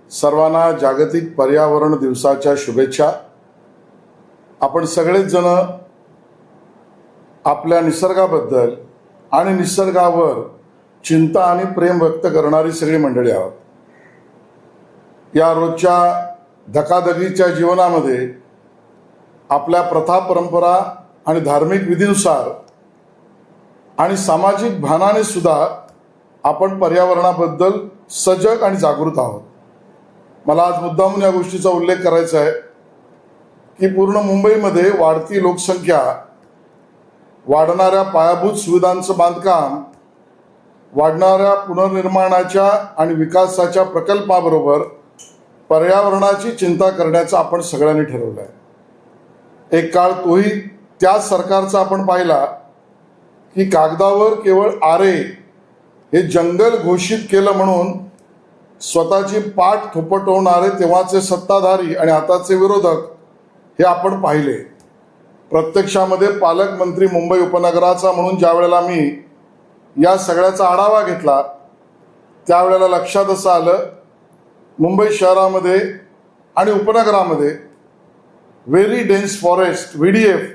सर्वांना जागतिक पर्यावरण दिवसाच्या शुभेच्छा। आपण सगळेच जण आपल्या निसर्गाबद्दल आणि निसर्गावर चिंता आणि प्रेम व्यक्त करणारी सगळी मंडळी आहोत। या रोजच्या धकाधकीच्या जीवनामध्ये आपल्या प्रथा परंपरा आणि धार्मिक विधीनुसार आणि सामाजिक भानाने सुद्धा आपण पर्यावरणाबद्दल सजग आणि जागृत आहोत। मला आज मुद्दामून या गोष्टीचा उल्लेख करायचा आहे की पूर्ण मुंबईमध्ये वाढती लोकसंख्या, वाढणाऱ्या पायाभूत सुविधांचं बांधकाम, वाढणाऱ्या पुनर्निर्माणाच्या आणि विकासाच्या प्रकल्पाबरोबर पर्यावरणाची चिंता करण्याचं आपण सगळ्यांनी ठरवलं आहे। एक काळ तोही त्याच सरकारचा आपण पाहिला की कागदावर केवळ आरे हे जंगल घोषित केलं म्हणून स्वतःची पाठ थोपटवणारे तेव्हाचे सत्ताधारी आणि आताचे विरोधक हे आपण पाहिले। प्रत्यक्षामध्ये पालकमंत्री मुंबई उपनगराचा म्हणून ज्या वेळेला मी या सगळ्याचा आढावा घेतला त्यावेळेला लक्षात असं आलं, मुंबई शहरामध्ये आणि उपनगरामध्ये व्हेरी डेन्स फॉरेस्ट VDF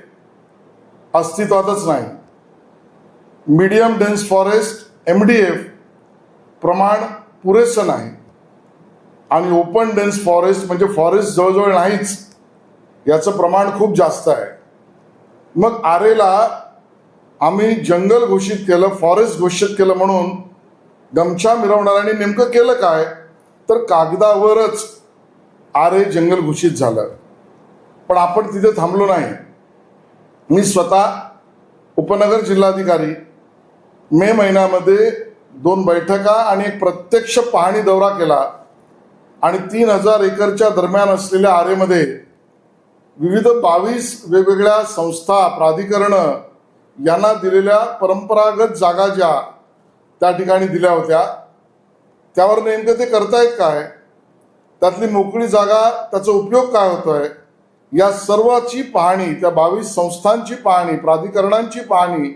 अस्तित्वातच नाही। मीडियम डेन्स फॉरेस्ट MDF प्रमाण पुरेसं नाही आणि ओपन डेन्स फॉरेस्ट म्हणजे फॉरेस्ट जवळजवळ नाहीच, याचं प्रमाण खूप जास्त आहे। मग आरेला आम्ही जंगल घोषित केलं, फॉरेस्ट घोषित केलं म्हणून गमछा मिरवणाऱ्यांनी नेमकं केलं काय, तर कागदावरच आरे जंगल घोषित झालं। पण आपण तिथे थांबलो नाही। मी स्वतः उपनगर जिल्हाधिकारी मे महिन्यामध्ये 2 बैठका आणि एक प्रत्यक्ष पाहणी दौरा केला आणि 3000 एकरच्या दरम्यान असलेल्या आरेमध्ये विविध 22 वेगवेगळ्या संस्था, प्राधिकरणं यांना दिलेल्या परंपरागत जागा ज्या त्या ठिकाणी दिल्या होत्या, त्यावर नेमकं ते करतायत काय, त्यातली मोकळी जागा, त्याचा उपयोग काय होतोय, या सर्वाची पाहणी, त्या 22 संस्थांची पाहणी, प्राधिकरणांची पाहणी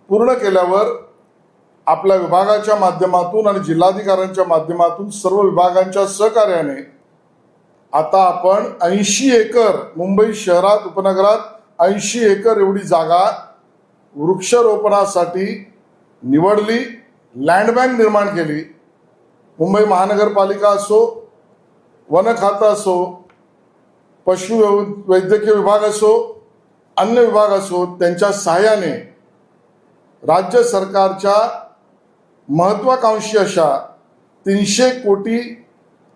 पूर्ण केल्यावर आपल्या विभागाच्या माध्यमातून आणि जिल्हाधिकाऱ्यांच्या माध्यमातून सर्व विभागांच्या सहकार्याने आता आपण 80 एकर मुंबई शहरात उपनगरात 80 एकर एवढी जागा वृक्षारोपणासाठी निवडली, लँड बँक निर्माण केली। मुंबई महानगरपालिका असो, वन खातं असो, पशु वैद्यकीय विभाग असो, अन्य विभाग असो, त्यांच्या सहाय्याने राज्य सरकारच्या महत्वाकांक्षी अशा 300 कोटी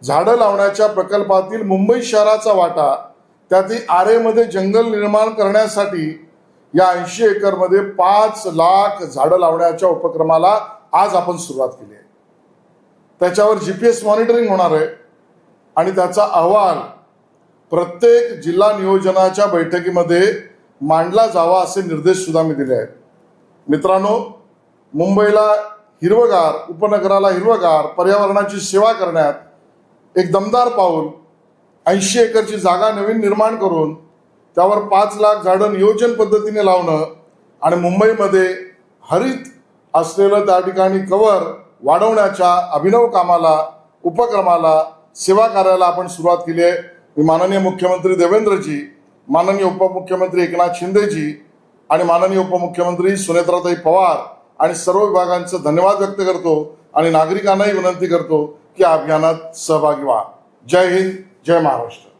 झाडं लावण्याच्या प्रकल्पातील मुंबई शहराचा वाटा, त्यातही आरेमध्ये जंगल निर्माण करण्यासाठी या 80 एकरमध्ये 5 लाख झाडं लावण्याच्या उपक्रमाला आज आपण सुरुवात केली आहे। त्याच्यावर GPS मॉनिटरिंग होणार आहे आणि त्याचा अहवाल प्रत्येक जिल्हा नियोजनाच्या बैठकीमध्ये मांडला जावा असे निर्देश सुद्धा मी दिले आहेत। मित्रांनो, मुंबईला हिरवगार, उपनगराला हिरवगार, पर्यावरणाची सेवा करण्यात एक दमदार पाऊल 80 एकरची जागा नवीन निर्माण करून त्यावर 5 लाख झाडं नियोजन पद्धतीने लावणं आणि मुंबईमध्ये हरित असलेलं त्या ठिकाणी कव्हर वाढवण्याच्या अभिनव कामाला, उपक्रमाला, सेवा कार्याला आपण सुरुवात केली आहे। मी माननीय मुख्यमंत्री देवेंद्रजी, माननीय उपमुख्यमंत्री एकनाथ शिंदेजी आणि माननीय उपमुख्यमंत्री सुनेत्राताई पवार आणि सर्व विभागांचं धन्यवाद व्यक्त करतो आणि नागरिकांनाही विनंती करतो की अभियानात सहभागी व्हा। जय हिंद, जय महाराष्ट्र।